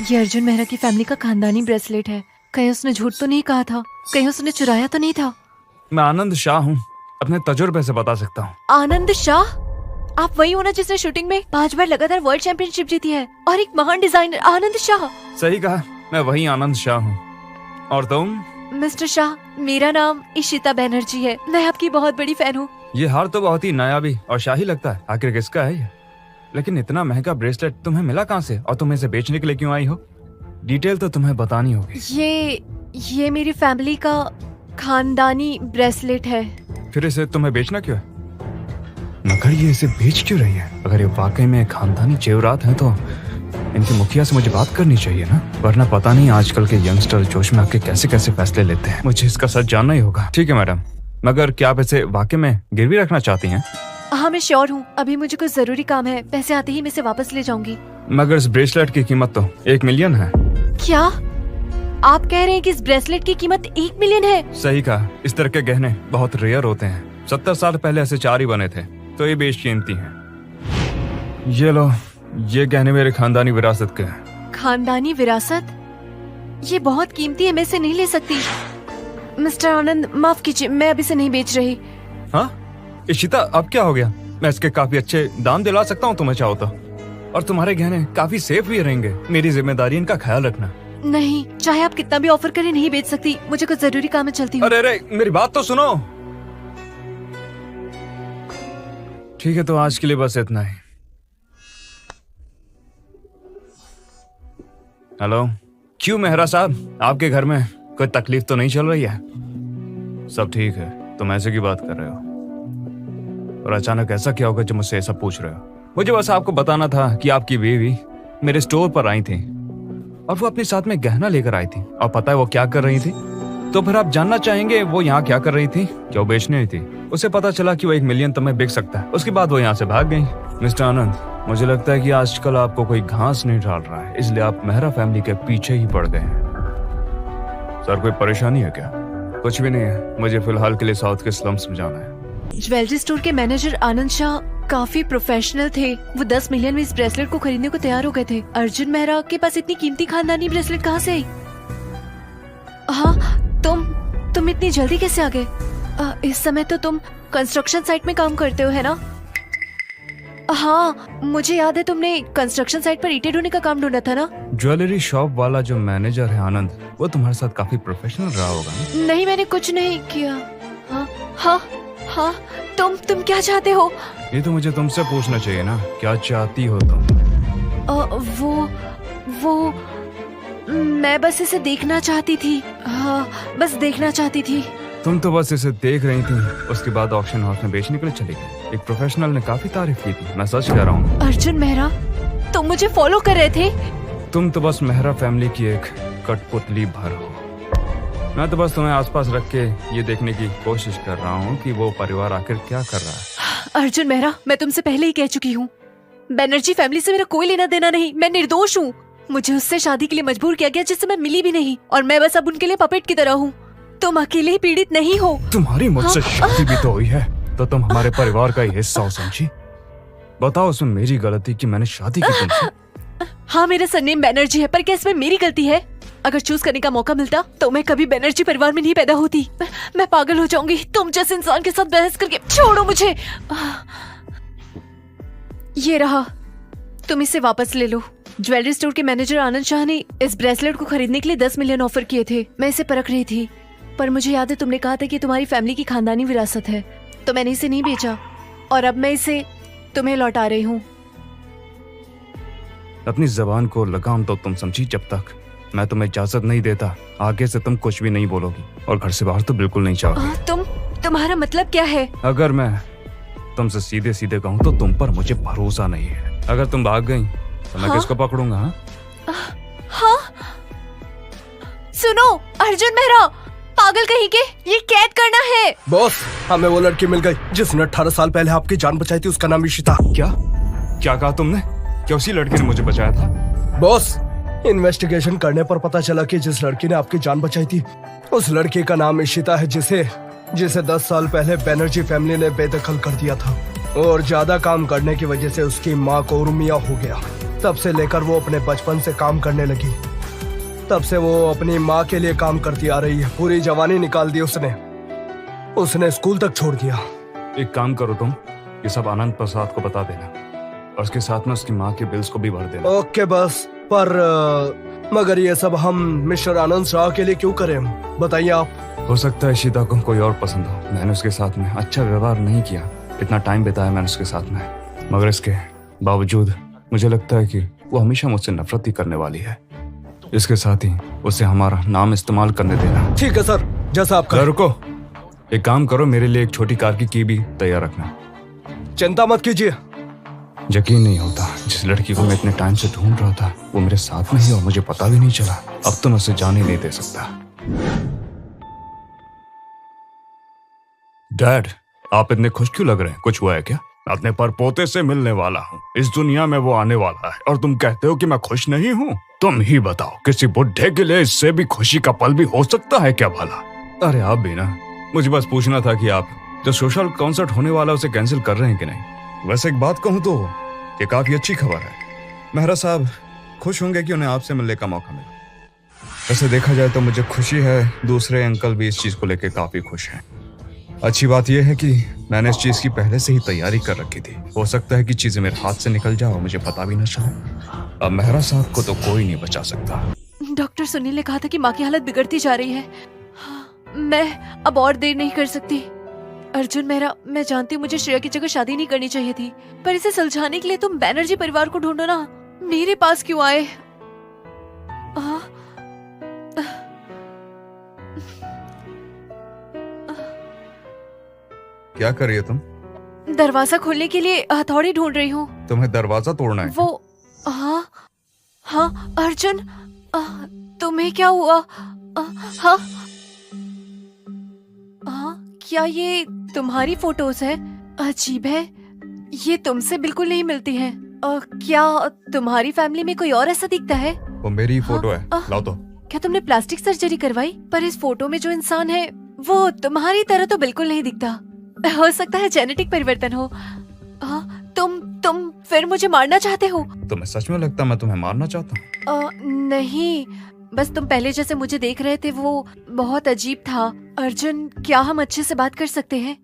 ये अर्जुन मेहरा की फैमिली का खानदानी ब्रेसलेट है। कहीं उसने झूठ तो नहीं कहा था? कहीं उसने चुराया तो नहीं था? मैं आनंद शाह हूँ, अपने तजुर्बे से बता सकता हूँ। आनंद शाह? आप वही हो ना जिसने शूटिंग में 5 बार लगातार वर्ल्ड चैंपियनशिप जीती है और एक महान डिजाइनर आनंद शाह। सही कहा, मैं वही आनंद शाह हूँ। और तुम? मिस्टर शाह, मेरा नाम इशिता बैनर्जी है। मैं आपकी बहुत बड़ी फैन हूँ। ये हार तो बहुत ही नायाबी और शाही लगता है। आखिर किसका है ये? लेकिन इतना महंगा ब्रेसलेट तुम्हें मिला कहाँ से और तुम इसे बेचने के लिए क्यों आई हो? डिटेल तो तुम्हें बतानी होगी। ये मेरी फैमिली का खानदानी ब्रेसलेट है। फिर इसे तुम्हें बेचना क्यों है? मगर ये इसे बेच क्यों रही है? अगर ये वाकई में खानदानी जेवरात हैं तो इनके मुखिया से मुझे बात करनी चाहिए ना, वरना पता नहीं आजकल के यंगस्टर जोश में आके कैसे कैसे फैसले लेते हैं। मुझे इसका सच जानना ही होगा। ठीक है मैडम, मगर क्या आप इसे वाकई में गिरवी रखना चाहती हैं? हाँ, मैं श्योर हूँ। अभी मुझे कुछ जरूरी काम है, पैसे आते ही मैं इसे वापस ले जाऊंगी। मगर इस ब्रेसलेट की कीमत तो 1 मिलियन है। क्या आप कह रहे हैं कि इस ब्रेसलेट की कीमत 1 मिलियन है? सही कहा, इस तरह के गहने बहुत रेयर होते हैं। 70 साल पहले ऐसे 4 ही बने थे, तो ये बेशकीमती हैं। ये लो, ये गहने मेरे खानदानी विरासत के हैं। खानदानी विरासत? ये बहुत कीमती है, मैं इसे नहीं ले सकती। मिस्टर आनंद, माफ कीजिए, मैं अभी इसे नहीं बेच रही। हाँ इशिता, अब क्या हो गया? मैं इसके काफी अच्छे दाम दिला सकता हूँ तुम्हें चाहो तो, और तुम्हारे गहने काफी सेफ भी रहेंगे। मेरी जिम्मेदारी इनका ख्याल रखना। नहीं, चाहे आप कितना भी ऑफर करें, नहीं बेच सकती। मुझे कुछ जरूरी काम है, चलती हूँ। अरे मेरी बात तो सुनो। ठीक है, तो आज के लिए बस इतना ही। हेलो, क्यों मेहरा साहब, आपके घर में कोई तकलीफ तो नहीं चल रही है? सब ठीक है, तुम ऐसे की बात कर रहे हो? और अचानक ऐसा क्या होगा जो मुझसे ऐसा पूछ रहे हो? मुझे बस आपको बताना था कि आपकी बीवी मेरे स्टोर पर आई थी और वो अपने साथ में गहना लेकर आई थी। और पता है वो क्या कर रही थी? तो फिर आप जानना चाहेंगे वो यहाँ क्या कर रही थी? क्या वो बेचने आई थी? उसे पता चला कि वो 1 मिलियन तक में बिक सकता है। उसके बाद वो यहाँ से भाग गई। मिस्टर आनंद, मुझे लगता है कि आजकल आपको कोई घास नहीं डाल रहा है, इसलिए आप मेहरा फैमिली के पीछे ही पड़ गए हैं। सर, कोई परेशानी है क्या? कुछ भी नहीं है, मुझे फिलहाल के लिए साउथ के स्लम्स में जाना है। ज्वेलरी स्टोर के मैनेजर आनंद शाह काफी प्रोफेशनल थे। वो 10 मिलियन में इस ब्रेसलेट को खरीदने को तैयार हो गए थे। अर्जुन मेहरा के पास इतनी कीमती खानदानी ब्रेसलेट कहाँ से आई? हाँ, तुम इतनी जल्दी कैसे आ गए? इस समय तो तुम कंस्ट्रक्शन साइट में काम करते हो, है ना? हाँ, मुझे याद है, तुमने कंस्ट्रक्शन साइट पर ईंटें ढोने का काम ढूंढा था ना? ज्वेलरी शॉप वाला जो मैनेजर है आनंद, वो तुम्हारे साथ काफी प्रोफेशनल रहा होगा ना? नहीं, मैंने कुछ नहीं किया। हाँ हाँ हाँ, तुम क्या चाहते हो? ये तो मुझे तुमसे पूछना चाहिए ना, क्या चाहती हो तुम? वो मैं बस इसे देखना चाहती थी। हाँ, बस देखना चाहती थी। तुम तो बस इसे देख रही थी, उसके बाद ऑक्शन हाउस में बेचने के लिए चली गई। एक प्रोफेशनल ने काफी तारीफ की थी, मैं सच कह रहा हूँ। अर्जुन मेहरा, तुम मुझे फॉलो कर रहे थे? तुम तो बस मेहरा फैमिली की एक कठपुतली भर हो। मैं तो बस तुम्हें आसपास रख के ये देखने की कोशिश कर रहा हूँ कि वो परिवार आखिर क्या कर रहा है। अर्जुन मेहरा, मैं तुमसे पहले ही कह चुकी हूँ, बैनर्जी फैमिली से मेरा कोई लेना देना नहीं। मैं निर्दोष हूँ। मुझे उससे शादी के लिए मजबूर किया गया जिससे मैं मिली भी नहीं, और मैं बस अब उनके लिए पपेट की तरह हूँ। तुम अकेले ही पीड़ित नहीं हो। तुम्हारी मुझसे शादी भी तो हुई है, तो तुम हमारे परिवार का ही हिस्सा हो, समझी? बताओ, उसमें मेरी गलती कि मैंने शादी की तुमसे? हाँ, मेरा सरनेम बैनर्जी है, पर क्या इसमें मेरी गलती है? अगर चूज करने का मौका मिलता तो मैं कभी बैनर्जी परिवार में नहीं पैदा होती। मैं पागल हो जाऊंगी तुम जैसे इंसान के साथ बहस करके। छोड़ो मुझे। ये रहा, तुम इसे वापस ले लो। ज्वेलरी स्टोर के मैनेजर आनंद शाह ने इस ब्रेसलेट को खरीदने के लिए 10 मिलियन ऑफर किए थे। मैं इसे परख रही थी, पर मुझे याद है तुमने कहा था कि तुम्हारी फैमिली की खानदानी विरासत है, तो मैंने इसे नहीं बेचा और अब मैं इसे तुम्हें लौटा रही हूँ। अपनी जबान को लगाम तो तुम समझी। जब तक मैं तुम्हें इजाजत नहीं देता, आगे से तुम कुछ भी नहीं बोलोगी और घर से बाहर तो बिल्कुल नहीं जाओगी। तुम्हारा मतलब क्या है? अगर मैं तुमसे सीधे सीधे कहूँ तो तुम पर मुझे भरोसा नहीं है। अगर तुम भाग गई तो मैं किसको पकड़ूंगा? हाँ? सुनो अर्जुन मेहरा, पागल कहीं के, ये कैद करना है। बॉस, हमें वो लड़की मिल गई जिसने 18 साल पहले आपकी जान बचाई थी। उसका नाम इशिता। क्या कहा तुमने? क्या उसी लड़की ने मुझे बचाया था? बॉस, इन्वेस्टिगेशन करने पर पता चला कि जिस लड़की ने आपकी जान बचाई थी उस लड़की का नाम इशिता है, जिसे 10 साल पहले बैनर्जी फैमिली ने बेदखल कर दिया था और ज्यादा काम करने की वजह से उसकी माँ को उर्मिया हो गया। तब से लेकर वो अपने बचपन से काम करने लगी। तब से वो अपनी माँ के लिए काम करती आ रही है। पूरी जवानी निकाल दी उसने स्कूल तक छोड़ दिया। एक काम करो तुम, ये सब आनंद प्रसाद को बता देना और उसके साथ में उसकी माँ के बिल्स को भी भर देना। ओके बस, पर मगर ये सब हम मिस्टर आनंद शाह के लिए क्यों करें, बताइए आप। हो सकता है ईशिता को कोई और पसंद हो। मैंने उसके साथ में अच्छा व्यवहार नहीं किया, इतना टाइम बिताया मैंने उसके साथ में, मगर इसके बावजूद मुझे लगता है कि वो हमेशा मुझसे नफरत ही करने वाली है। इसके साथ ही उसे हमारा नाम इस्तेमाल करने देना। ठीक है सर, जैसा आप कहें। रुको, एक काम करो, मेरे लिए एक छोटी कार की की भी तैयार रखना। चिंता मत कीजिए। यकीन नहीं होता, जिस लड़की को मैं इतने टाइम से ढूंढ रहा था वो मेरे साथ में ही और मुझे पता भी नहीं चला। अब तो मैं उसे जाने नहीं दे सकता। डैड, आप इतने खुश क्यों लग रहे हैं? कुछ हुआ है क्या? अपने परपोते से मिलने वाला हूँ, इस दुनिया में वो आने वाला है और तुम कहते हो कि मैं खुश नहीं हूँ? तुम ही बताओ, किसी बुढ़े के लिए इससे भी खुशी का पल भी हो सकता है क्या भला? अरे आप भी ना, मुझे बस पूछना था कि आप जो सोशल कॉन्सर्ट होने वाला उसे कैंसिल कर रहे हैं कि नहीं। वैसे एक बात कहूँ तो ये काफी अच्छी खबर है। मेहरा साहब खुश होंगे कि उन्हें आपसे मिलने का मौका मिला। वैसे देखा जाए तो मुझे खुशी है, दूसरे अंकल भी इस चीज को लेकर काफी खुश हैं। अच्छी बात यह है कि मैंने इस चीज की पहले से ही तैयारी कर रखी थी। हो सकता है कि चीजें मेरे हाथ से निकल जाए और मुझे पता भी न चले। अब मेहरा साहब को तो कोई नहीं बचा सकता। डॉक्टर सुनील ने कहा था कि माँ की हालत बिगड़ती जा रही है। मैं अब और देर नहीं कर सकती। अर्जुन मेहरा, मैं जानती हूँ मुझे श्रेया की जगह शादी नहीं करनी चाहिए थी, पर इसे सुलझाने के लिए तुम बैनर्जी परिवार को ढूंढो ना, मेरे पास क्यों आए? क्या कर रही हो तुम? दरवाजा खोलने के लिए हथौड़ी ढूंढ रही हूँ। तुम्हें दरवाजा तोड़ना है? वो हाँ अर्जुन, तुम्हें क्या हुआ? हाँ क्या ये तुम्हारी फोटोज है? अजीब है, ये तुमसे बिल्कुल नहीं मिलती हैं। क्या तुम्हारी फैमिली में कोई और ऐसा दिखता है? वो मेरी ही फोटो है, लाओ तो। क्या तुमने प्लास्टिक सर्जरी करवाई? पर इस फोटो में जो इंसान है वो तुम्हारी तरह तो बिल्कुल नहीं दिखता। हो सकता है जेनेटिक परिवर्तन हो। तुम फिर मुझे मारना चाहते हो? तुम्हें सच में लगता मैं तुम्हें मारना चाहता हूँ? नहीं, बस तुम पहले जैसे मुझे देख रहे थे वो बहुत अजीब था। अर्जुन, क्या हम अच्छे से बात कर सकते हैं?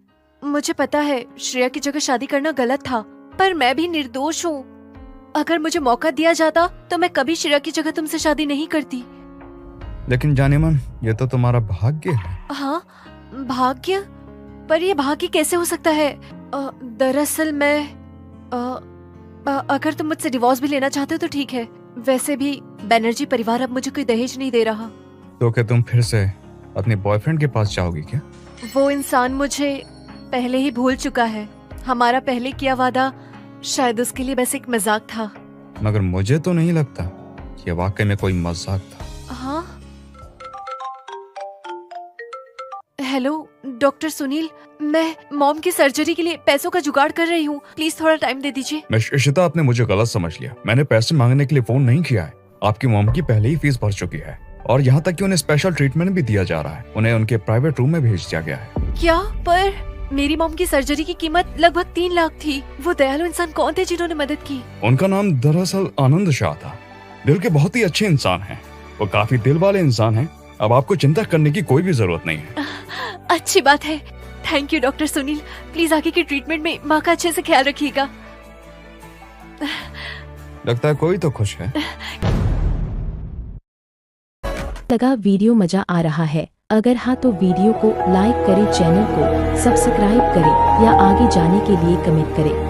मुझे पता है श्रेया की जगह शादी करना गलत था, पर मैं भी निर्दोष हूँ। अगर मुझे मौका दिया जाता तो मैं कभी श्रेया की जगह तुमसे शादी नहीं करती। लेकिन जाने मन, ये तो तुम्हारा भाग्य है। हाँ, भाग्य? पर ये भाग्य कैसे हो सकता है? दरअसल मैं अगर तुम मुझसे डिवोर्स भी लेना चाहते हो तो ठीक है। वैसे भी बैनर्जी परिवार अब मुझे कोई दहेज नहीं दे रहा। तो क्या तुम फिर से अपने बॉयफ्रेंड के पास जाओगी क्या? वो इंसान मुझे पहले ही भूल चुका है। हमारा पहले किया वादा शायद उसके लिए बस एक मजाक था। मगर मुझे तो नहीं लगता कि वाकई में कोई मजाक था। हाँ, हेलो डॉक्टर सुनील, मैं मॉम की सर्जरी के लिए पैसों का जुगाड़ कर रही हूँ, प्लीज थोड़ा टाइम दे दीजिए। इशिता, आपने मुझे गलत समझ लिया। मैंने पैसे मांगने के लिए फोन नहीं किया है। आपकी मॉम की पहले ही फीस भर चुकी है और यहाँ तक कि उन्हें स्पेशल ट्रीटमेंट भी दिया जा रहा है। उन्हें उनके प्राइवेट रूम में भेज दिया गया है। क्या? पर मेरी मॉम की सर्जरी की कीमत लगभग 3 लाख थी। वो दयालु इंसान कौन थे जिन्होंने मदद की? उनका नाम दरअसल आनंद शाह था। दिल के बहुत ही अच्छे इंसान हैं। वो काफी दिल वाले इंसान हैं। अब आपको चिंता करने की कोई भी जरूरत नहीं है। अच्छी बात है, thank you doctor Sunil. Please आगे के ट्रीटमेंट में माँ का अच्छे से ख्याल रखिएगा। लगता है कोई तो खुश है। लगा वीडियो मजा आ रहा है? अगर हाँ तो वीडियो को लाइक करें, चैनल को सब्सक्राइब करें या आगे जाने के लिए कमेंट करें।